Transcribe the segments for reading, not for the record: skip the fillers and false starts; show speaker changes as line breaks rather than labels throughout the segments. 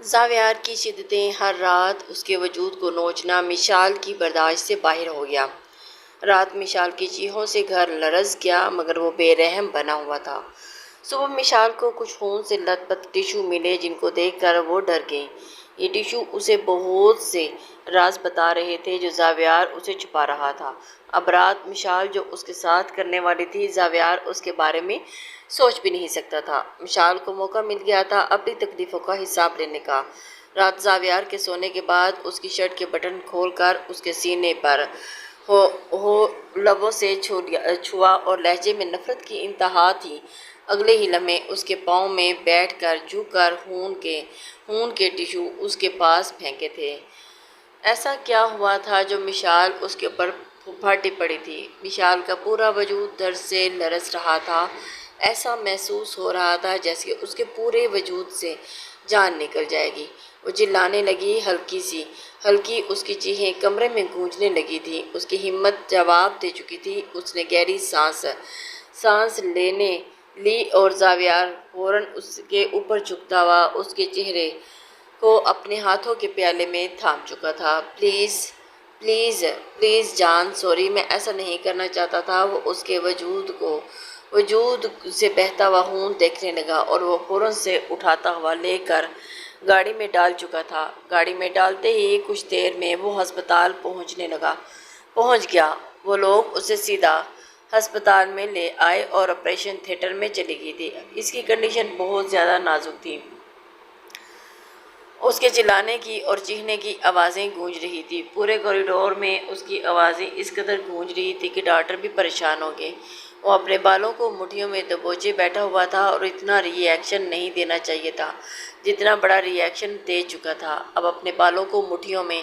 زاویار کی شدتیں ہر رات اس کے وجود کو نوچنا مشال کی برداشت سے باہر ہو گیا۔ رات مشال کی چیخوں سے گھر لرز گیا مگر وہ بے رحم بنا ہوا تھا۔ صبح مشال کو کچھ خون سے لت پت ٹشو ملے جن کو دیکھ کر وہ ڈر گئی۔ یہ ٹشو اسے بہت سے راز بتا رہے تھے جو زاویار اسے چھپا رہا تھا۔ اب رات مشال جو اس کے ساتھ کرنے والی تھی زاویار اس کے بارے میں سوچ بھی نہیں سکتا تھا۔ مشال کو موقع مل گیا تھا اپنی تکلیفوں کا حساب لینے کا۔ رات زاویار کے سونے کے بعد اس کی شرٹ کے بٹن کھول کر اس کے سینے پر لبوں سے چھوا اور لہجے میں نفرت کی انتہا تھی۔ اگلے ہی لمحے اس کے پاؤں میں بیٹھ کر جھک کر خون کے ٹشو اس کے پاس پھینکے تھے۔ ایسا کیا ہوا تھا جو مشال اس کے اوپر پھاٹی پڑی تھی؟ مشال کا پورا وجود درد سے لرز رہا تھا۔ ایسا محسوس ہو رہا تھا جیسے اس کے پورے وجود سے جان نکل جائے گی۔ وہ چلانے لگی، ہلکی اس کی چیخیں کمرے میں گونجنے لگی تھی۔ اس کی ہمت جواب دے چکی تھی۔ اس نے گہری سانس لی اور زاویار فوراً اس کے اوپر جھکتا ہوا اس کے چہرے کو اپنے ہاتھوں کے پیالے میں تھام چکا تھا۔ پلیز جان، سوری، میں ایسا نہیں کرنا چاہتا تھا۔ وہ اس کے وجود سے بہتا ہوا خون دیکھنے لگا اور وہ فوراً سے اٹھاتا ہوا لے کر گاڑی میں ڈال چکا تھا۔ گاڑی میں ڈالتے ہی کچھ دیر میں وہ ہسپتال پہنچ گیا۔ وہ لوگ اسے سیدھا ہسپتال میں لے آئے اور آپریشن تھیٹر میں چلی گئی تھی۔ اس کی کنڈیشن بہت زیادہ نازک تھی۔ اس کے چلانے کی اور چیخنے کی آوازیں گونج رہی تھی۔ پورے کوریڈور میں اس کی آوازیں اس قدر گونج رہی تھی کہ ڈاکٹر بھی پریشان ہو گئے۔ وہ اپنے بالوں کو مٹھیوں میں دبوچے بیٹھا ہوا تھا اور اتنا ری ایکشن نہیں دینا چاہیے تھا جتنا بڑا ری ایکشن دے چکا تھا۔ اب اپنے بالوں کو مٹھیوں میں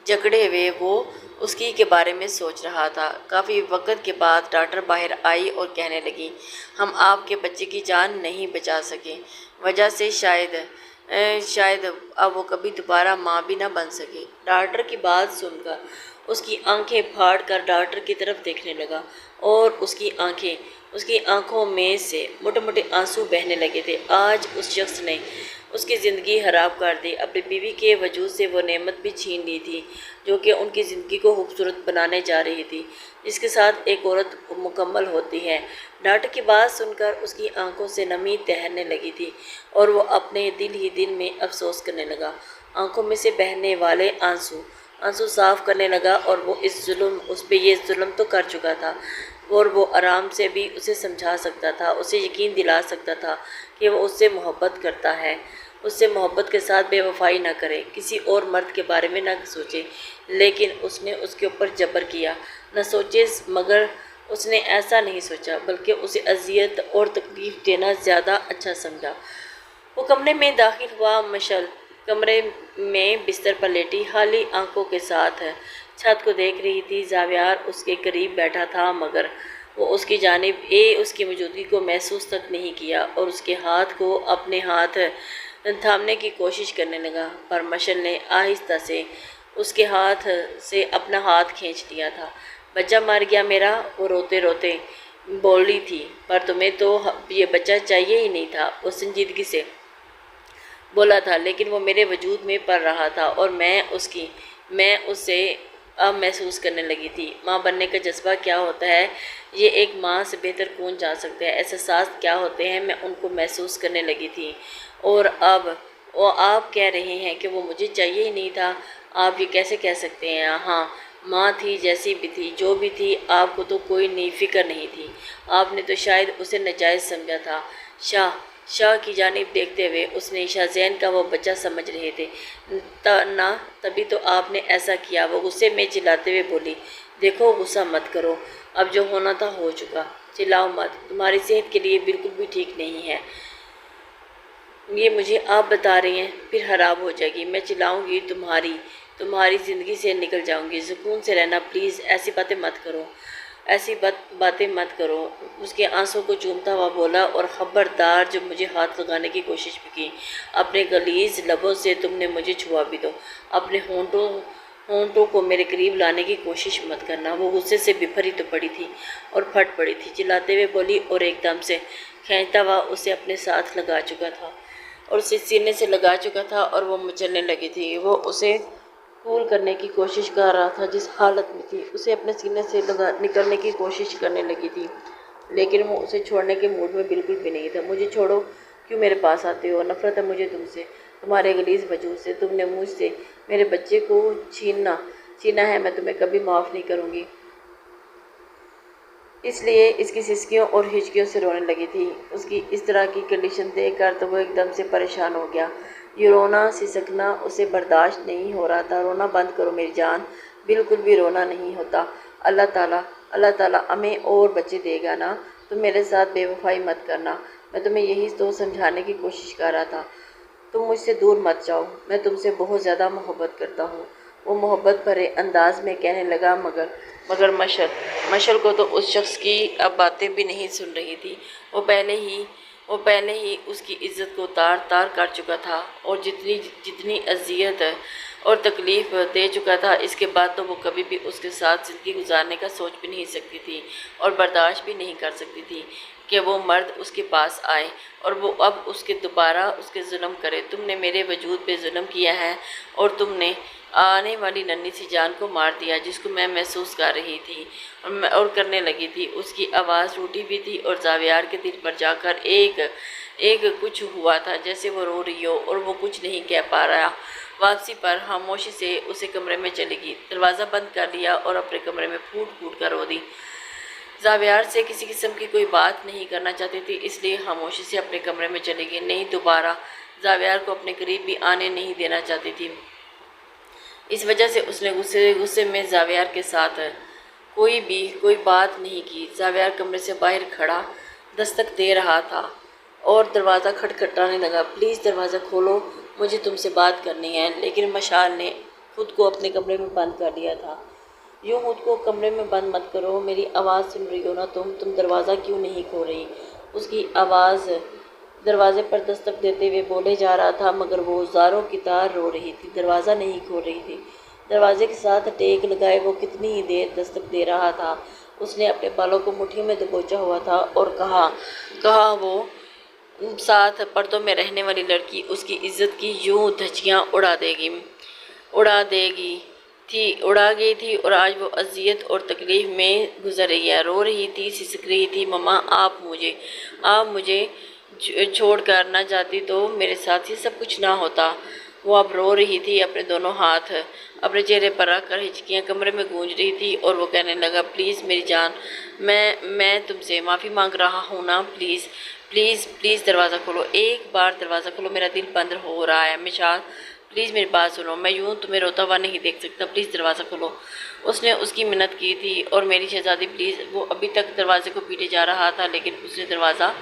جکڑے ہوئے وہ اس کی کے بارے میں سوچ رہا تھا۔ کافی وقت کے بعد ڈاکٹر باہر آئی اور کہنے لگی، ہم آپ کے بچے کی جان نہیں بچا سکے، وجہ سے شاید اب وہ کبھی دوبارہ ماں بھی نہ بن سکے۔ ڈاکٹر کی بات سن کر اس کی آنکھیں پھاڑ کر ڈاکٹر کی طرف دیکھنے لگا اور اس کی آنکھوں میں سے موٹے موٹے آنسو بہنے لگے تھے۔ آج اس شخص نے اس کی زندگی خراب کر دی۔ اپنی بیوی کے وجود سے وہ نعمت بھی چھین لی تھی جو کہ ان کی زندگی کو خوبصورت بنانے جا رہی تھی، جس کے ساتھ ایک عورت مکمل ہوتی ہے۔ ڈاکٹر کی بات سن کر اس کی آنکھوں سے نمی تہرنے لگی تھی اور وہ اپنے دل ہی دل میں افسوس کرنے لگا۔ آنکھوں میں سے بہنے والے آنسو صاف کرنے لگا اور وہ اس پہ یہ ظلم تو کر چکا تھا اور وہ آرام سے بھی اسے سمجھا سکتا تھا، اسے یقین دلا سکتا تھا کہ وہ اس سے محبت کرتا ہے، اس سے محبت کے ساتھ بے وفائی نہ کرے، کسی اور مرد کے بارے میں نہ سوچے، لیکن اس نے اس کے اوپر جبر کیا۔ نہ سوچے مگر اس نے ایسا نہیں سوچا بلکہ اسے اذیت اور تکلیف دینا زیادہ اچھا سمجھا۔ وہ کمرے میں داخل ہوا۔ مشل کمرے میں بستر پر لیٹی خالی آنکھوں کے ساتھ چھت کو دیکھ رہی تھی۔ زاویار اس کے قریب بیٹھا تھا مگر وہ اس کی جانب اس کی موجودگی کو محسوس تک نہیں کیا اور اس کے ہاتھ کو اپنے ہاتھ تھامنے کی کوشش کرنے لگا، پر مشل نے آہستہ سے اس کے ہاتھ سے اپنا ہاتھ کھینچ لیا تھا۔ بچہ مر گیا میرا، وہ روتے روتے بول رہی تھی، پر تمہیں تو یہ بچہ چاہیے ہی نہیں تھا، وہ سنجیدگی سے بولا تھا، لیکن وہ میرے وجود میں پل رہا تھا اور میں اسے اب محسوس کرنے لگی تھی۔ ماں بننے کا جذبہ کیا ہوتا ہے یہ ایک ماں سے بہتر کون جان سکتا ہے، احساسات کیا ہوتے ہیں میں ان کو محسوس کرنے لگی تھی۔ اور اب آپ کہہ رہے ہیں کہ وہ مجھے چاہیے ہی نہیں تھا، آپ یہ کیسے کہہ سکتے ہیں؟ ہاں ماں تھی، جیسی بھی تھی، جو بھی تھی، آپ کو تو کوئی فکر نہیں تھی، آپ نے تو شاید اسے ناجائز سمجھا تھا۔ شاہ کی جانب دیکھتے ہوئے اس نے شاہ زین کا وہ بچہ سمجھ رہے تھے نا، تبھی تو آپ نے ایسا کیا۔ وہ غصے میں چلاتے ہوئے بولی، دیکھو غصہ مت کرو، اب جو ہونا تھا ہو چکا، چلاؤ مت، تمہاری صحت کے لیے بالکل بھی ٹھیک نہیں ہے، یہ مجھے آپ بتا رہی ہیں، پھر خراب ہو جائے گی، میں چلاؤں گی، تمہاری زندگی سے نکل جاؤں گی، سکون سے رہنا، پلیز ایسی باتیں مت کرو۔ اس کے آنسوں کو چومتا ہوا بولا، اور خبردار جب مجھے ہاتھ لگانے کی کوشش بھی کی، اپنے غلیظ لبوں سے تم نے مجھے چھوا بھی دو، اپنے ہونٹوں کو میرے قریب لانے کی کوشش مت کرنا۔ وہ غصے سے بفری تو پڑی تھی اور پھٹ پڑی تھی، چلاتے ہوئے بولی اور ایک دم سے کھینچتا ہوا اسے اپنے ساتھ لگا چکا تھا۔ اور اسے سینے سے لگا چکا تھا اور وہ مچلنے لگی تھی۔ وہ اسے کول کرنے کی کوشش کر رہا تھا جس حالت میں تھی، اسے اپنے سینے سے نکلنے کی کوشش کرنے لگی تھی، لیکن وہ اسے چھوڑنے کے موڈ میں بالکل بھی نہیں تھا۔ مجھے چھوڑو، کیوں میرے پاس آتے ہو؟ نفرت ہے مجھے تم سے، تمہارے غلیظ وجود سے۔ تم نے مجھ سے میرے بچے کو چھینا ہے، میں تمہیں کبھی معاف نہیں کروں گی۔ اس لیے اس کی سسکیوں اور ہچکیوں سے رونے لگی تھی۔ اس کی اس طرح کی کنڈیشن دیکھ کر تو وہ ایک دم سے پریشان ہو گیا۔ یہ رونا سسکنا اسے برداشت نہیں ہو رہا تھا۔ رونا بند کرو میری جان، بالکل بھی رونا نہیں ہوتا۔ اللہ تعالیٰ ہمیں اور بچے دے گا نا۔ تم میرے ساتھ بے وفائی مت کرنا، میں تمہیں یہی تو سمجھانے کی کوشش کر رہا تھا۔ تم مجھ سے دور مت جاؤ، میں تم سے بہت زیادہ محبت کرتا ہوں۔ وہ محبت بھرے انداز میں کہنے لگا، مگر مشل کو تو اس شخص کی اب باتیں بھی نہیں سن رہی تھی۔ وہ پہلے ہی اس کی عزت کو تار تار کر چکا تھا اور جتنی اذیت اور تکلیف دے چکا تھا، اس کے بعد تو وہ کبھی بھی اس کے ساتھ زندگی گزارنے کا سوچ بھی نہیں سکتی تھی اور برداشت بھی نہیں کر سکتی تھی کہ وہ مرد اس کے پاس آئے اور وہ اب دوبارہ اس کے ظلم کرے۔ تم نے میرے وجود پہ ظلم کیا ہے اور تم نے آنے والی ننھی سی جان کو مار دیا جس کو میں محسوس کر رہی تھی اور کرنے لگی تھی۔ اس کی آواز ٹوٹی بھی تھی اور زاویار کے دل پر جا کر ایک کچھ ہوا تھا جیسے وہ رو رہی ہو اور وہ کچھ نہیں کہہ پا رہا۔ واپسی پر خاموشی سے اسے کمرے میں چلی گئی، دروازہ بند کر لیا اور اپنے کمرے میں پھوٹ پھوٹ کر رو دی۔ زاویار سے کسی قسم کی کوئی بات نہیں کرنا چاہتی تھی، اس لیے خاموشی سے اپنے کمرے میں چلی گئی۔ نہیں، دوبارہ زاویار کو اپنے قریب بھی آنے نہیں دینا چاہتی تھی۔ اس وجہ سے اس نے غصے میں زاویار کے ساتھ کوئی بات نہیں کی۔ زاویار کمرے سے باہر کھڑا دستک دے رہا تھا اور دروازہ کھٹکھٹانے لگا۔ پلیز دروازہ کھولو، مجھے تم سے بات کرنی ہے۔ لیکن مشال نے خود کو اپنے کمرے میں بند کر لیا تھا۔ یوں خود کو کمرے میں بند مت کرو، میری آواز سن رہی ہو نا تم دروازہ کیوں نہیں کھول رہی؟ اس کی آواز دروازے پر دستک دیتے ہوئے بولے جا رہا تھا، مگر وہ زاروں کی طرح رو رہی تھی، دروازہ نہیں کھول رہی تھی۔ دروازے کے ساتھ ٹیک لگائے وہ کتنی ہی دیر دستک دے رہا تھا۔ اس نے اپنے بالوں کو مٹھیوں میں دبوچا ہوا تھا اور کہا وہ ساتھ پردوں میں رہنے والی لڑکی اس کی عزت کی یوں دھچیاں اڑا گئی تھی اور آج وہ اذیت اور تکلیف میں گزر رہی ہے۔ رو رہی تھی، سسک رہی تھی، مما آپ مجھے چھوڑ کر نہ جاتی تو میرے ساتھ یہ سب کچھ نہ ہوتا۔ وہ اب رو رہی تھی، اپنے دونوں ہاتھ اپنے چہرے پر رکھ کر ہچکیاں کمرے میں گونج رہی تھی اور وہ کہنے لگا، پلیز میری جان، میں تم سے معافی مانگ رہا ہوں نا، پلیز دروازہ کھولو، ایک بار دروازہ کھولو، میرا دل بند ہو رہا ہے۔ مشال پلیز میری بات سنو، میں یوں تمہیں روتا ہوا نہیں دیکھ سکتا، پلیز دروازہ کھولو۔ اس نے اس کی منت کی تھی، اور میری شہزادی پلیز۔ وہ ابھی تک دروازے کو پیٹے جا رہا تھا لیکن اس نے دروازہ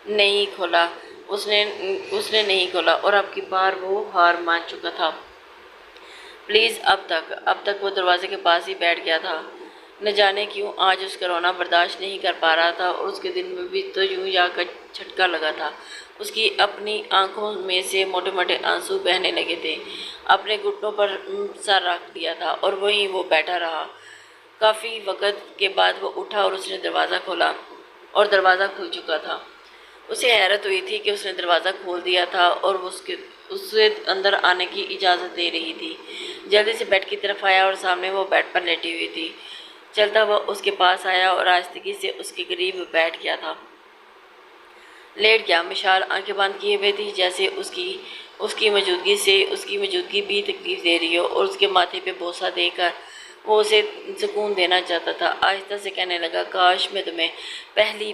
نہیں کھولا۔ اس نے نہیں کھولا اور اب کی بار وہ ہار مان چکا تھا۔ پلیز اب تک وہ دروازے کے پاس ہی بیٹھ گیا تھا۔ نہ جانے کیوں آج اس کا رونا برداشت نہیں کر پا رہا تھا اور اس کے دل میں بھی تو یوں جا کر جھٹکا لگا تھا۔ اس کی اپنی آنکھوں میں سے موٹے موٹے آنسو بہنے لگے تھے۔ اپنے گھٹنوں پر سر رکھ دیا تھا اور وہیں وہ بیٹھا رہا۔ کافی وقت کے بعد وہ اٹھا اور اس نے دروازہ کھولا اور دروازہ کھل چکا تھا۔ اسے حیرت ہوئی تھی کہ اس نے دروازہ کھول دیا تھا اور اسے اندر آنے کی اجازت دے رہی تھی۔ جلدی سے بیڈ کی طرف آیا اور سامنے وہ بیڈ پر لیٹی ہوئی تھی۔ چلتا ہوا اس کے پاس آیا اور آہستگی سے اس کے قریب لیٹ گیا۔ مشال آنکھیں بند کیے ہوئے تھی، جیسے اس کی موجودگی بھی تکلیف دے رہی ہو، اور اس کے ماتھے پہ بوسہ دے کر وہ اسے سکون دینا چاہتا تھا۔ آہستہ سے کہنے لگا، کاش میں تمہیں پہلی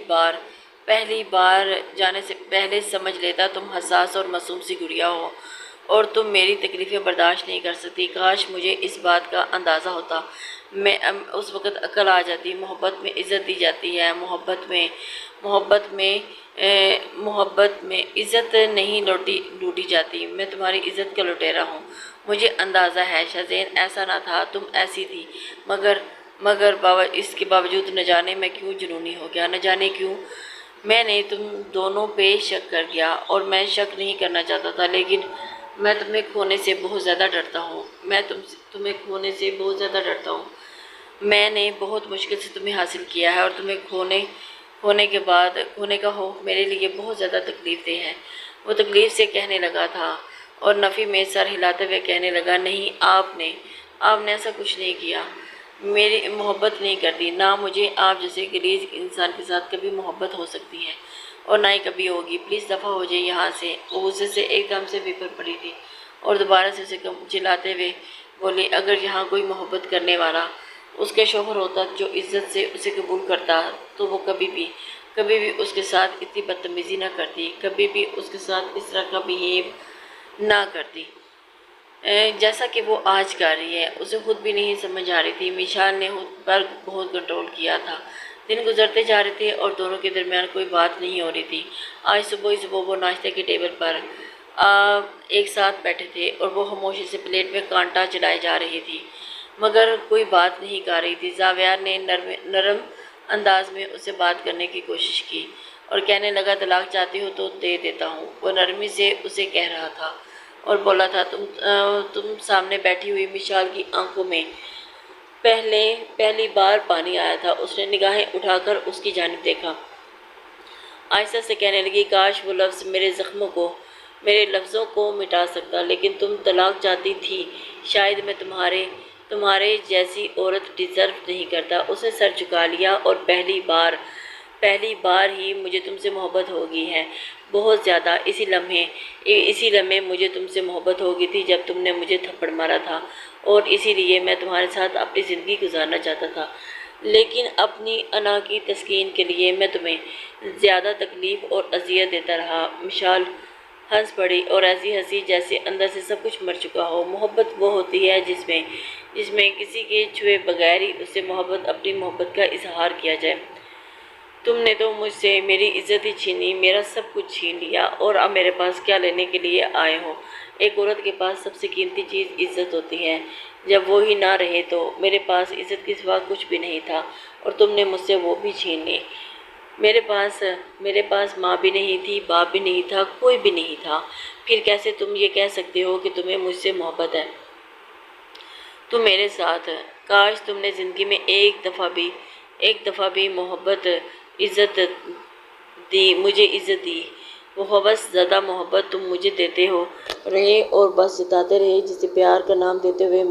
بار جانے سے پہلے سمجھ لیتا، تم حساس اور معصوم سی گڑیا ہو اور تم میری تکلیفیں برداشت نہیں کر سکتی۔ کاش مجھے اس بات کا اندازہ ہوتا، میں اس وقت عقل آ جاتی۔ محبت میں عزت دی جاتی ہے، محبت میں عزت نہیں لوٹی جاتی۔ میں تمہاری عزت کا لٹیرا ہوں، مجھے اندازہ ہے شاہزین ایسا نہ تھا، تم ایسی تھی، مگر اس کے باوجود نہ جانے میں کیوں جنونی ہو گیا، نہ جانے کیوں میں نے تم دونوں پہ شک کر گیا، اور میں شک نہیں کرنا چاہتا تھا، لیکن میں تمہیں کھونے سے بہت زیادہ ڈرتا ہوں۔ میں نے بہت مشکل سے تمہیں حاصل کیا ہے اور تمہیں کھونے کا خوف میرے لیے بہت زیادہ تکلیف دہ ہے۔ وہ تکلیف سے کہنے لگا تھا اور نفی میں سر ہلاتے ہوئے کہنے لگا، نہیں، آپ نے ایسا کچھ نہیں کیا، میری محبت نہیں کرتی، نہ مجھے آپ جیسے غلیظ انسان کے ساتھ کبھی محبت ہو سکتی ہے اور نہ ہی کبھی ہوگی، پلیز دفع ہو جائے یہاں سے۔ وہ غصے سے ایک دم سے بپھر پڑی تھی اور دوبارہ سے اسے چلاتے ہوئے بولی، اگر یہاں کوئی محبت کرنے والا اس کے شوہر ہوتا جو عزت سے اسے قبول کرتا تو وہ کبھی بھی اس کے ساتھ اتنی بدتمیزی نہ کرتی، کبھی بھی اس کے ساتھ اس طرح کا بیہیو نہ کرتی جیسا کہ وہ آج کر رہی ہے۔ اسے خود بھی نہیں سمجھ آ رہی تھی، میشال نے خود پر بہت کنٹرول کیا تھا۔ دن گزرتے جا رہے تھے اور دونوں کے درمیان کوئی بات نہیں ہو رہی تھی۔ آج صبح ہی وہ ناشتے کے ٹیبل پر ایک ساتھ بیٹھے تھے اور وہ خاموشی سے پلیٹ میں کانٹا چلائے جا رہی تھی مگر کوئی بات نہیں کر رہی تھی۔ زاویار نے نرم انداز میں اسے بات کرنے کی کوشش کی اور کہنے لگا، طلاق چاہتی ہو تو دے دیتا ہوں۔ وہ نرمی سے اسے کہہ رہا تھا اور بولا تھا، تم سامنے بیٹھی ہوئی میشال کی آنکھوں میں پہلی بار پانی آیا تھا۔ اس نے نگاہیں اٹھا کر اس کی جانب دیکھا، آہستہ سے کہنے لگی، کاش وہ لفظ میرے لفظوں کو مٹا سکتا، لیکن تم طلاق چاہتی تھی، شاید میں تمہارے جیسی عورت ڈیزرو نہیں کرتا۔ اس نے سر جھکا لیا اور پہلی بار ہی مجھے تم سے محبت ہو گئی ہے، بہت زیادہ۔ اسی لمحے مجھے تم سے محبت ہو گئی تھی جب تم نے مجھے تھپڑ مارا تھا، اور اسی لیے میں تمہارے ساتھ اپنی زندگی گزارنا چاہتا تھا، لیکن اپنی انا کی تسکین کے لیے میں تمہیں زیادہ تکلیف اور اذیت دیتا رہا۔ میشال ہنس پڑی اور ایسی ہنسی جیسے اندر سے سب کچھ مر چکا ہو۔ محبت وہ ہوتی ہے جس میں کسی کے چھوئے بغیر ہی اس سے اپنی محبت کا اظہار کیا جائے۔ تم نے تو مجھ سے میری عزت ہی چھینی، میرا سب کچھ چھین لیا، اور اب میرے پاس کیا لینے کے لیے آئے ہو؟ ایک عورت کے پاس سب سے قیمتی چیز عزت ہوتی ہے، جب وہی نہ رہے تو میرے پاس عزت کے سوا کچھ بھی نہیں تھا، اور تم نے مجھ سے وہ بھی چھین لی۔ میرے پاس ماں بھی نہیں تھی، باپ بھی نہیں تھا، کوئی بھی نہیں تھا، پھر کیسے تم یہ کہہ سکتے ہو کہ تمہیں مجھ سے محبت ہے؟ تم میرے ساتھ، کاش تم نے زندگی میں ایک دفعہ بھی مجھے عزت دی۔ وہ ہوس زدہ محبت تم مجھے دیتے ہو رہے اور بس جتاتے رہے، جسے پیار کا نام دیتے ہوئے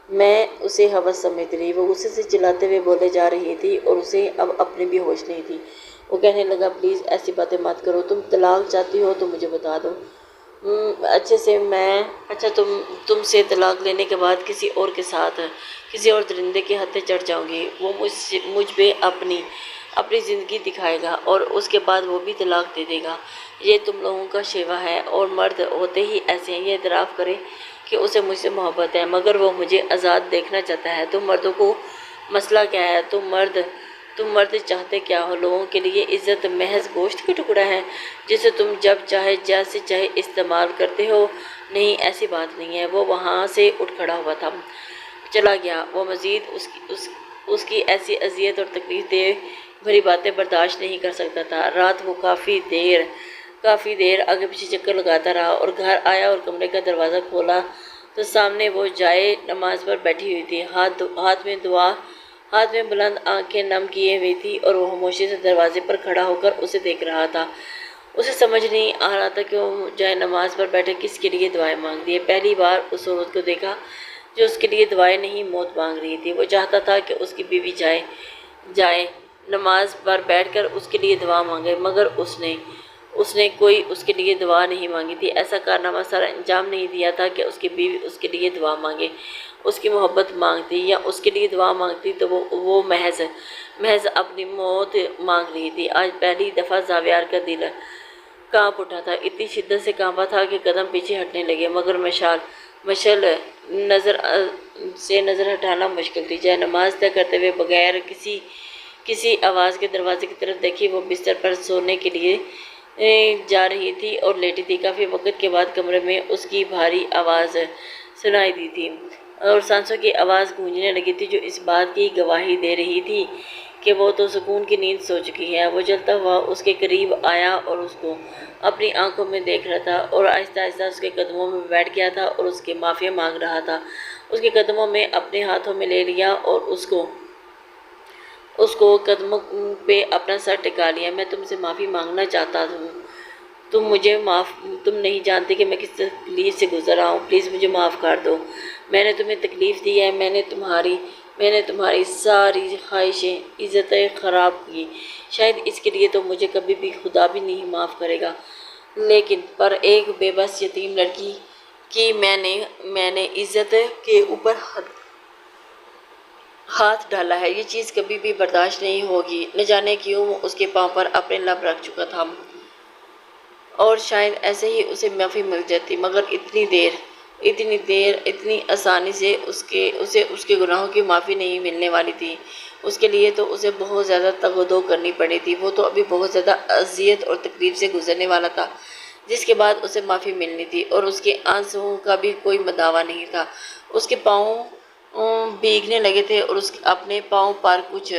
میں اسے ہوس سمجھتی رہی۔ وہ غصے سے چلاتے ہوئے بولے جا رہی تھی اور اسے اب اپنی بھی ہوش نہیں تھی۔ وہ کہنے لگا، پلیز ایسی باتیں مت کرو، تم طلاق چاہتی ہو تو مجھے بتا دو، اچھا تم سے طلاق لینے کے بعد کسی اور کے ساتھ، کسی اور درندے کے ہتھے چڑھ جاؤں گی، وہ مجھ پہ اپنی زندگی دکھائے گا اور اس کے بعد وہ بھی طلاق دے دے گا۔ یہ تم لوگوں کا شیوا ہے، اور مرد ہوتے ہی ایسے ہیں۔ یہ اعتراف کرے کہ اسے مجھ سے محبت ہے مگر وہ مجھے آزاد دیکھنا چاہتا ہے۔ تم مردوں کو مسئلہ کیا ہے؟ تم مرد چاہتے کیا ہو؟ لوگوں کے لیے عزت محض گوشت کا ٹکڑا ہے جسے تم جب چاہے جیسے چاہے استعمال کرتے ہو؟ نہیں، ایسی بات نہیں ہے۔ وہ وہاں سے اٹھ کھڑا ہوا تھا، چلا گیا۔ وہ مزید اس کی ایسی اذیت اور تکلیف دہ بھری باتیں برداشت نہیں کر سکتا تھا۔ رات وہ کافی دیر آگے پیچھے چکر لگاتا رہا اور گھر آیا اور کمرے کا دروازہ کھولا تو سامنے وہ جائے نماز پر بیٹھی ہوئی تھی، ہاتھ میں بلند، آنکھیں نم کیے ہوئی تھی، اور وہ خاموشی سے دروازے پر کھڑا ہو کر اسے دیکھ رہا تھا۔ اسے سمجھ نہیں آ رہا تھا کہ وہ جائے نماز پر بیٹھے کس کے لیے دعائیں مانگ رہی ہے۔ پہلی بار اس عورت کو دیکھا جو اس کے لیے دعائیں نہیں، موت مانگ رہی تھی۔ وہ چاہتا تھا کہ اس کی بیوی جائے نماز پر بیٹھ کر اس کے لیے دعا مانگے، مگر اس نے کوئی اس کے لیے دعا نہیں مانگی تھی۔ ایسا کارنامہ سر انجام نہیں دیا تھا کہ اس کی بیوی اس کے لیے دعا مانگے، اس کی محبت مانگتی یا اس کے لیے دعا مانگتی تو وہ محض اپنی موت مانگ رہی تھی۔ آج پہلی دفعہ زاویار کا دل کانپ اٹھا تھا، اتنی شدت سے کانپا تھا کہ قدم پیچھے ہٹنے لگے، مگر مشعل نظر ہٹانا مشکل تھی۔ جائے نماز طے کرتے ہوئے بغیر کسی آواز کے دروازے کی طرف دیکھی، وہ بستر پر سونے کے لیے جا رہی تھی اور لیٹی تھی۔ کافی وقت کے بعد کمرے میں اس کی بھاری آواز سنائی دی تھی اور سانسوں کی آواز گونجنے لگی تھی جو اس بات کی گواہی دے رہی تھی کہ وہ تو سکون کی نیند سو چکی ہے۔ وہ چلتا ہوا اس کے قریب آیا اور اس کو اپنی آنکھوں میں دیکھ رہا تھا اور آہستہ آہستہ اس کے قدموں میں بیٹھ گیا تھا اور اس کے معافی مانگ رہا تھا۔ اس کے قدموں میں اپنے ہاتھوں میں لے لیا اور اس کو قدموں پہ اپنا سر ٹکا لیا۔ میں تم سے معافی مانگنا چاہتا ہوں، تم نہیں جانتے کہ میں کس تکلیف سے گزر رہا ہوں، پلیز مجھے معاف کر دو۔ میں نے تمہیں تکلیف دی ہے، میں نے تمہاری ساری خواہشیں، عزتیں خراب کی، شاید اس کے لیے تو مجھے کبھی بھی خدا بھی نہیں معاف کرے گا، لیکن پر ایک بے بس یتیم لڑکی کی میں نے عزت کے اوپر ہاتھ ڈالا ہے، یہ چیز کبھی بھی برداشت نہیں ہوگی۔ نہ جانے کیوں وہ اس کے پاؤں پر اپنے لب رکھ چکا تھا اور شاید ایسے ہی اسے معافی مل جاتی، مگر اتنی آسانی سے اسے اس کے گناہوں کی معافی نہیں ملنے والی تھی۔ اس کے لیے تو اسے بہت زیادہ تگ و دو کرنی پڑی تھی، وہ تو ابھی بہت زیادہ اذیت اور تکلیف سے گزرنے والا تھا، جس کے بعد اسے معافی ملنی تھی، اور اس کے آنسوؤں کا بھی کوئی دعویٰ نہیں تھا۔ اس کے پاؤں بھیگنے لگے تھے اور اپنے پاؤں پر کچھ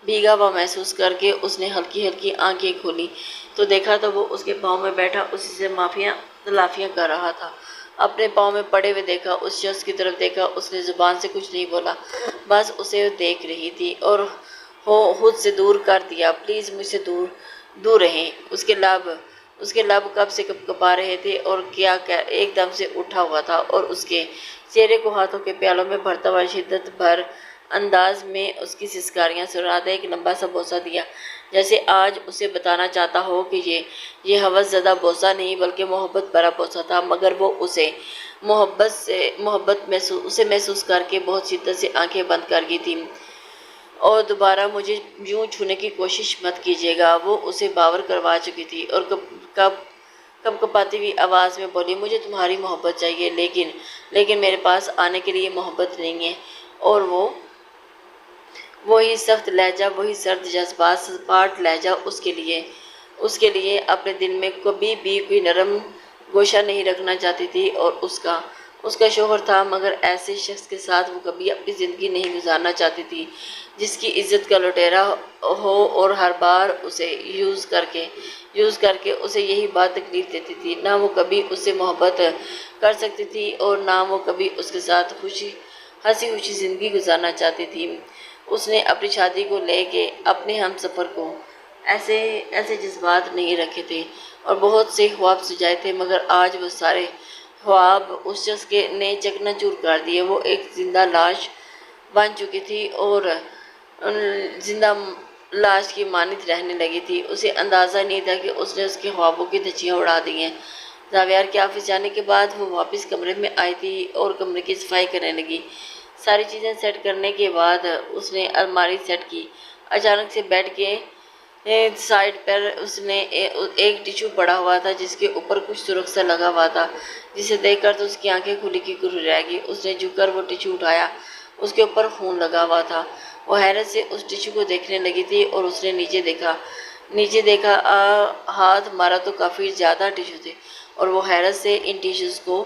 بھیگا ہوا محسوس کر کے اس نے ہلکی ہلکی آنکھیں کھولی تو دیکھا تو وہ اس کے پاؤں میں بیٹھا اسی سے تلافیاں کر رہا تھا۔ اپنے پاؤں میں پڑے ہوئے دیکھا، اس شخص کی طرف دیکھا، اس نے زبان سے کچھ نہیں بولا، بس اسے دیکھ رہی تھی اور خود سے دور کر دیا، پلیز مجھ سے دور رہیں۔ اس کے لب کب سے کپا رہے تھے اور کیا ایک دم سے اٹھا ہوا تھا اور اس کے چہرے کو ہاتھوں کے پیالوں میں بھرتا ہوا شدت بھر انداز میں اس کی سسکاریاں سناتا ایک لمبا سا بوسہ دیا، جیسے آج اسے بتانا چاہتا ہو کہ یہ ہوس زدہ بوسہ نہیں بلکہ محبت بھرا بوسہ تھا، مگر وہ اسے محسوس کر کے بہت شدت سے آنکھیں بند کر گئی تھی۔ اور دوبارہ مجھے یوں چھونے کی کوشش مت کیجیے گا، وہ اسے باور کروا چکی تھی اور کپاتی ہوئی آواز میں بولی، مجھے تمہاری محبت چاہیے، لیکن میرے پاس آنے کے لیے محبت نہیں ہے۔ اور وہی سخت لہجہ، وہی سرد جذبات سپاٹ لہجہ اس کے لیے اپنے دل میں کبھی بھی کوئی نرم گوشہ نہیں رکھنا چاہتی تھی، اور اس کا شوہر تھا، مگر ایسے شخص کے ساتھ وہ کبھی اپنی زندگی نہیں گزارنا چاہتی تھی جس کی عزت کا لٹیرا ہو اور ہر بار اسے یوز کر کے اسے یہی بات تکلیف دیتی تھی۔ نہ وہ کبھی اس سے محبت کر سکتی تھی اور نہ وہ کبھی اس کے ساتھ ہنسی خوشی زندگی گزارنا چاہتی تھی۔ اس نے اپنی شادی کو لے کے اپنے ہم سفر کو ایسے جذبات نہیں رکھے تھے اور بہت سے خواب سجائے تھے، مگر آج وہ سارے خواب اس شخص نے چکنا چور کر دیے۔ وہ ایک زندہ لاش بن چکی تھی اور زندہ لاش کی مانند رہنے لگی تھی۔ اسے اندازہ نہیں تھا کہ اس نے اس کے خوابوں کی دھچیاں اڑا دی ہیں۔ زاویار کے آفس جانے کے بعد وہ واپس کمرے میں آئی تھی اور کمرے کی صفائی کرنے لگی۔ ساری چیزیں سیٹ کرنے کے بعد اس نے الماری سیٹ کی۔ اچانک سے بیڈ کے سائڈ پر اس نے ایک ٹیشو پڑا ہوا تھا جس کے اوپر کچھ سرخ سا لگا ہوا تھا، جسے دیکھ کر تو اس کی آنکھیں کھلی کی کھلی رہ گئی۔ اس نے جھک کر وہ ٹیشو اٹھایا، اس کے اوپر خون لگا ہوا تھا۔ وہ حیرت سے اس ٹیشو کو دیکھنے لگی تھی اور اس نے نیچے دیکھا، ہاتھ مارا تو کافی زیادہ ٹیشو تھے اور وہ حیرت سے ان ٹیشوز کو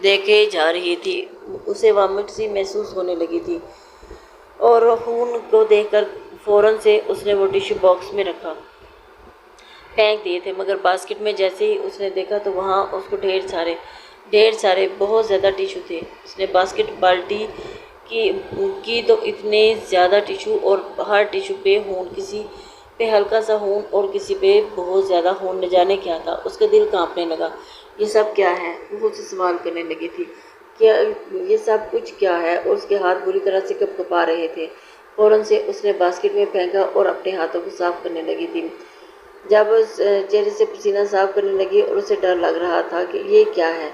دیکھے جا رہی تھی۔ اسے وامٹ سی محسوس ہونے لگی تھی اور خون کو دیکھ کر فوراً سے اس نے وہ ٹیشو باکس میں پھینک دیے تھے، مگر باسکٹ میں جیسے ہی اس نے دیکھا تو وہاں اس کو ڈھیر سارے بہت زیادہ ٹیشو تھے۔ اس نے باسکٹ بالٹی کی تو اتنے زیادہ ٹیشو اور ہر ٹیشو پہ خون، کسی پہ ہلکا سا خون اور کسی پہ بہت زیادہ خون، نہ جانے کیا تھا۔ اس کا دل کانپنے لگا۔ یہ سب کیا ہے؟ وہ خود سے سوال کرنے لگی تھی، یہ سب کچھ کیا ہے؟ اور اس کے ہاتھ بری طرح سے کپا رہے تھے۔ فوراً سے اس نے باسکٹ میں پھینکا اور اپنے ہاتھوں کو صاف کرنے لگی تھی۔ جب چہرے سے پسینہ صاف کرنے لگی اور اسے ڈر لگ رہا تھا کہ یہ کیا ہے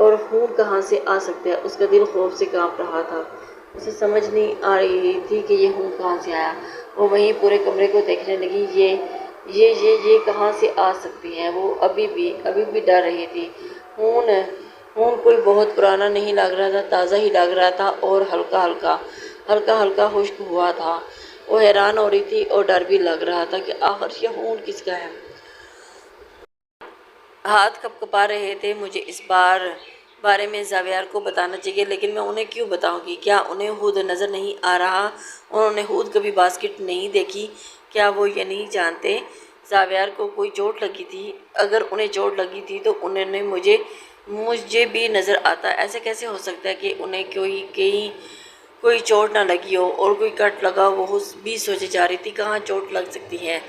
اور خون کہاں سے آ سکتا ہے، اس کا دل خوف سے کانپ رہا تھا۔ اسے سمجھ نہیں آ رہی تھی کہ یہ خون کہاں سے آیا۔ وہ وہیں پورے کمرے کو دیکھنے لگی، یہ کہاں سے آ سکتی ہیں۔ وہ ابھی بھی ڈر رہی تھی۔ خون کوئی بہت پرانا نہیں لگ رہا تھا، تازہ ہی لگ رہا تھا اور ہلکا خشک ہوا تھا۔ وہ حیران ہو رہی تھی اور ڈر بھی لگ رہا تھا کہ آخر یہ خون کس کا ہے۔ ہاتھ کپا رہے تھے۔ مجھے اس بارے میں زاویار کو بتانا چاہیے، لیکن میں انہیں کیوں بتاؤں گی؟ کیا انہیں خود نظر نہیں آ رہا؟ انہوں نے خود کبھی باسکٹ نہیں دیکھی؟ کیا وہ یہ نہیں جانتے زاویار کو کوئی چوٹ لگی تھی؟ اگر انہیں چوٹ لگی تھی تو انہوں نے مجھے بھی نظر آتا۔ ایسا کیسے ہو سکتا ہے کہ انہیں کوئی چوٹ نہ لگی ہو اور کوئی کٹ لگا ہو؟ وہ بھی سوچے جا رہی تھی کہاں چوٹ لگ سکتی ہے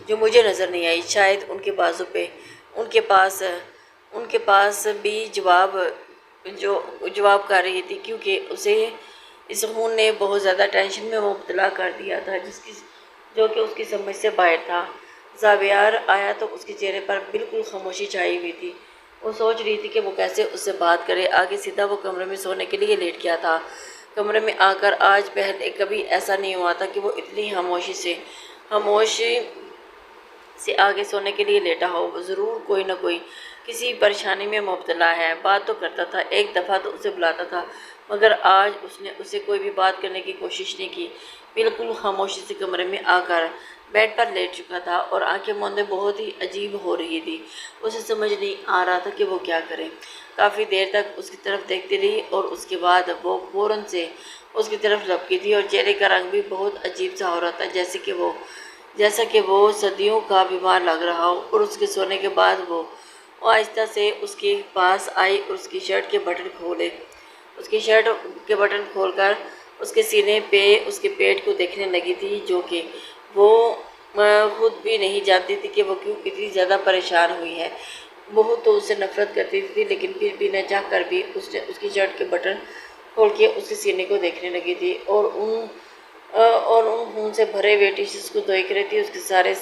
جو مجھے نظر نہیں آئی۔ شاید ان کے بازو پہ، ان کے پاس بھی جواب کر رہی تھی، کیونکہ اسے اس خون نے بہت زیادہ ٹینشن میں مبتلا کر دیا تھا جو کہ اس کی سمجھ سے باہر تھا۔ زاویار آیا تو اس کے چہرے پر بالکل خاموشی چھائی ہوئی تھی۔ وہ سوچ رہی تھی کہ وہ کیسے اس سے بات کرے۔ آگے سیدھا وہ کمرے میں سونے کے لیے لیٹ گیا تھا۔ کمرے میں آ کر آج پہلے کبھی ایسا نہیں ہوا تھا کہ وہ اتنی خاموشی سے آگے سونے کے لیے لیٹا ہو۔ وہ ضرور کوئی نہ کوئی کسی پریشانی میں مبتلا ہے۔ بات تو کرتا تھا، ایک دفعہ تو اسے بلاتا تھا، مگر آج اس نے اسے کوئی بھی بات کرنے کی کوشش نہیں کی۔ بالکل خاموشی سے کمرے میں آ کر بیڈ پر لیٹ چکا تھا اور آنکھیں موندے بہت ہی عجیب ہو رہی تھی۔ اسے سمجھ نہیں آ رہا تھا کہ وہ کیا کرے۔ کافی دیر تک اس کی طرف دیکھتی رہی اور اس کے بعد وہ فوراً سے اس کی طرف لپکی تھی اور چہرے کا رنگ بھی بہت عجیب سا ہو رہا تھا، جیسا کہ وہ صدیوں کا بیمار لگ رہا ہو۔ اور اس کے سونے کے بعد وہ آہستہ سے اس کے پاس آئی اور اس کی شرٹ کے بٹن کھول کر اس کے سینے پہ اس کے پیٹ کو دیکھنے لگی تھی، جو کہ وہ خود بھی نہیں جانتی تھی کہ وہ کیوں اتنی زیادہ پریشان ہوئی ہے۔ بہت تو اس سے نفرت کرتی تھی، لیکن پھر بھی نہ چاہ کر بھی اس نے اس کی شرٹ کے بٹن کھول کے اس کے سینے کو دیکھنے لگی تھی اور ان خون سے بھرے ہوئے ٹیشوز کو دیکھ رہی تھی۔ اس کے سارے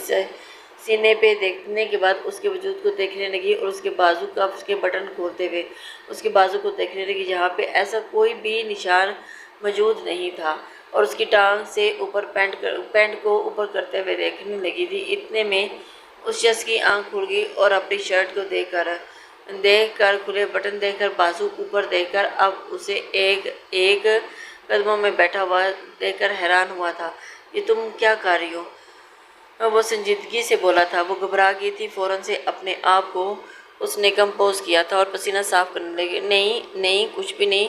سینے پہ دیکھنے کے بعد اس کے وجود کو دیکھنے لگی اور اس کے بازو کا اس کے بٹن کھولتے ہوئے اس کے بازو کو دیکھنے لگی، جہاں پہ ایسا کوئی بھی نشان موجود نہیں تھا، اور اس کی ٹانگ سے اوپر پینٹ کو اوپر کرتے ہوئے دیکھنے لگی تھی۔ اتنے میں اس شخص کی آنکھ کھل گئی اور اپنی شرٹ کو دیکھ کر کھلے بٹن دیکھ کر بازو اوپر دیکھ کر اب اسے ایک قدموں میں بیٹھا ہوا دیکھ کر حیران ہوا تھا۔ یہ تم کیا کر رہی ہو؟ وہ سنجیدگی سے بولا تھا۔ وہ گھبرا گئی تھی۔ فوراً سے اپنے آپ کو اس نے کمپوز کیا تھا اور پسینہ صاف کرنے لگی۔ نہیں کچھ بھی نہیں۔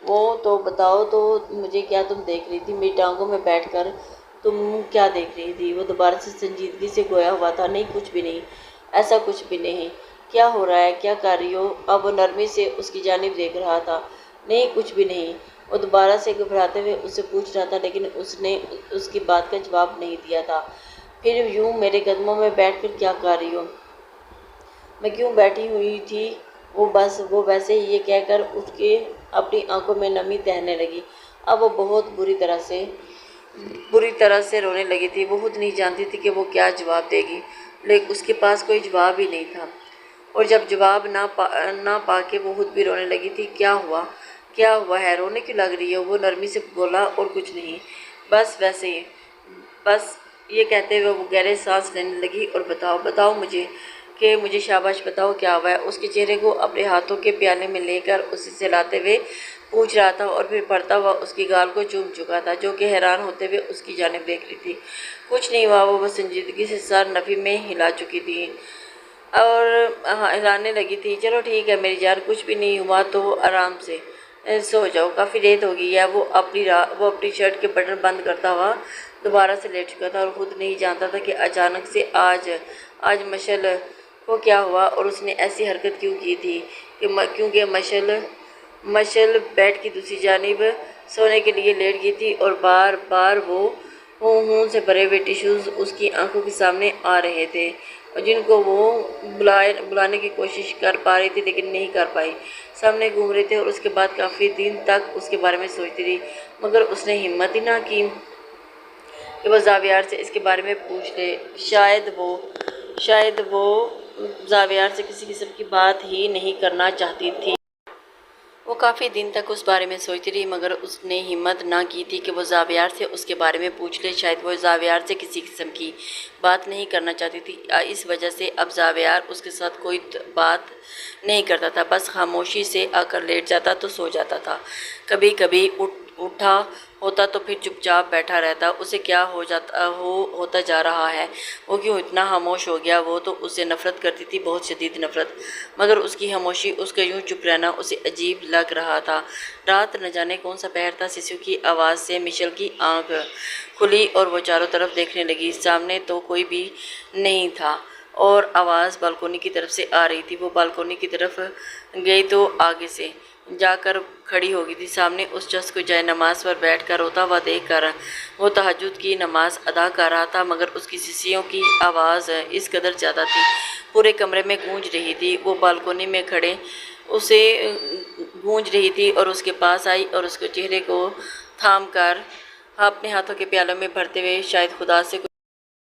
وہ تو بتاؤ تو مجھے، کیا تم دیکھ رہی تھی؟ میری ٹانگوں میں بیٹھ کر تم کیا دیکھ رہی تھی؟ وہ دوبارہ سے سنجیدگی سے گویا ہوا تھا۔ نہیں کچھ بھی نہیں، ایسا کچھ بھی نہیں۔ کیا ہو رہا ہے؟ کیا کر رہی ہو؟ اب وہ نرمی سے اس کی جانب دیکھ رہا تھا۔ نہیں کچھ بھی نہیں، وہ دوبارہ سے گھبراتے ہوئے اس سے پوچھ رہا تھا، لیکن اس نے اس کی بات کا جواب نہیں دیا تھا۔ پھر یوں میرے قدموں میں بیٹھ کر کیا کر رہی ہو؟ میں کیوں بیٹھی ہوئی تھی؟ وہ ویسے ہی یہ کہہ کر اٹھ کے اپنی آنکھوں میں نمی تہنے لگی۔ اب وہ بہت بری طرح سے رونے لگی تھی۔ وہ خود نہیں جانتی تھی کہ وہ کیا جواب دے گی، لیکن اس کے پاس کوئی جواب ہی نہیں تھا، اور جب جواب نہ پا کے وہ خود بھی رونے لگی تھی۔ کیا ہوا ہے؟ رونے کیوں لگ رہی ہے؟ وہ نرمی سے بولا۔ اور کچھ نہیں، بس ویسے ہی۔ بس یہ کہتے ہوئے وہ گہرے سانس لینے لگی۔ اور بتاؤ مجھے شاباش بتاؤ کیا ہوا ہے؟ اس کے چہرے کو اپنے ہاتھوں کے پیالے میں لے کر اسے سلاتے ہوئے پوچھ رہا تھا، اور پھر پڑتا ہوا اس کی گال کو چوم چکا تھا، جو کہ حیران ہوتے ہوئے اس کی جانب دیکھ رہی تھی۔ کچھ نہیں ہوا۔ وہ سنجیدگی سے سر نفی میں ہلا چکی تھی اور ہلانے لگی تھی۔ چلو ٹھیک ہے میری جان، کچھ بھی نہیں ہوا تو آرام سے سو جاؤ، کافی رات ہو گئی ہے۔ وہ اپنی شرٹ کے بٹن بند کرتا ہوا دوبارہ سے لیٹ چکا تھا اور خود نہیں جانتا تھا کہ اچانک سے آج مشل کو کیا ہوا اور اس نے ایسی حرکت کیوں کی تھی، کیونکہ مشل بیڈ کی دوسری جانب سونے کے لیے لیٹ گئی تھی اور بار بار وہ خون سے بھرے ہوئے ٹیشوز اس کی آنکھوں کے سامنے آ رہے تھے، جن کو وہ بلانے کی کوشش کر پا رہی تھی لیکن نہیں کر پائی، سامنے گھوم رہے تھے۔ اور اس کے بعد کافی دن تک اس کے بارے میں سوچتی رہی، مگر اس نے ہمت ہی نہ کی کہ وہ زاویار سے اس کے بارے میں پوچھ لے۔ شاید وہ زاویار سے کسی قسم کی بات ہی نہیں کرنا چاہتی تھی۔ وہ کافی دن تک اس بارے میں سوچتی رہی، مگر اس نے ہمت نہ کی تھی کہ وہ زاویار سے اس کے بارے میں پوچھ لے۔ شاید وہ زاویار سے کسی قسم کی بات نہیں کرنا چاہتی تھی، اس وجہ سے اب زاویار اس کے ساتھ کوئی بات نہیں کرتا تھا، بس خاموشی سے آ کر لیٹ جاتا تو سو جاتا تھا، کبھی کبھی اٹھا ہوتا تو پھر چپ چاپ بیٹھا رہتا۔ اسے کیا ہوتا جا رہا ہے؟ وہ کیوں اتنا خاموش ہو گیا؟ وہ تو اس سے نفرت کرتی تھی، بہت شدید نفرت، مگر اس کی خاموشی، اس کا یوں چپ رہنا اسے عجیب لگ رہا تھا۔ رات نہ جانے کون سا پہر تھا۔ سسو کی آواز سے مشل کی آنکھ کھلی اور وہ چاروں طرف دیکھنے لگی۔ سامنے تو کوئی بھی نہیں تھا، اور آواز بالکونی کی طرف سے آ رہی تھی۔ وہ بالکونی کی طرف گئی تو آگے سے جا کر کھڑی ہو گئی تھی۔ سامنے اس شخص کو جائے نماز پر بیٹھ کر روتا ہوا دیکھ کر وہ تہجد کی نماز ادا کر رہا تھا، مگر اس کی سسیوں کی آواز اس قدر زیادہ تھی، پورے کمرے میں گونج رہی تھی۔ وہ بالکونی میں کھڑے اسے گونج رہی تھی اور اس کے پاس آئی اور اس کے چہرے کو تھام کر اپنے ہاتھوں کے پیالوں میں بھرتے ہوئے شاید خدا سے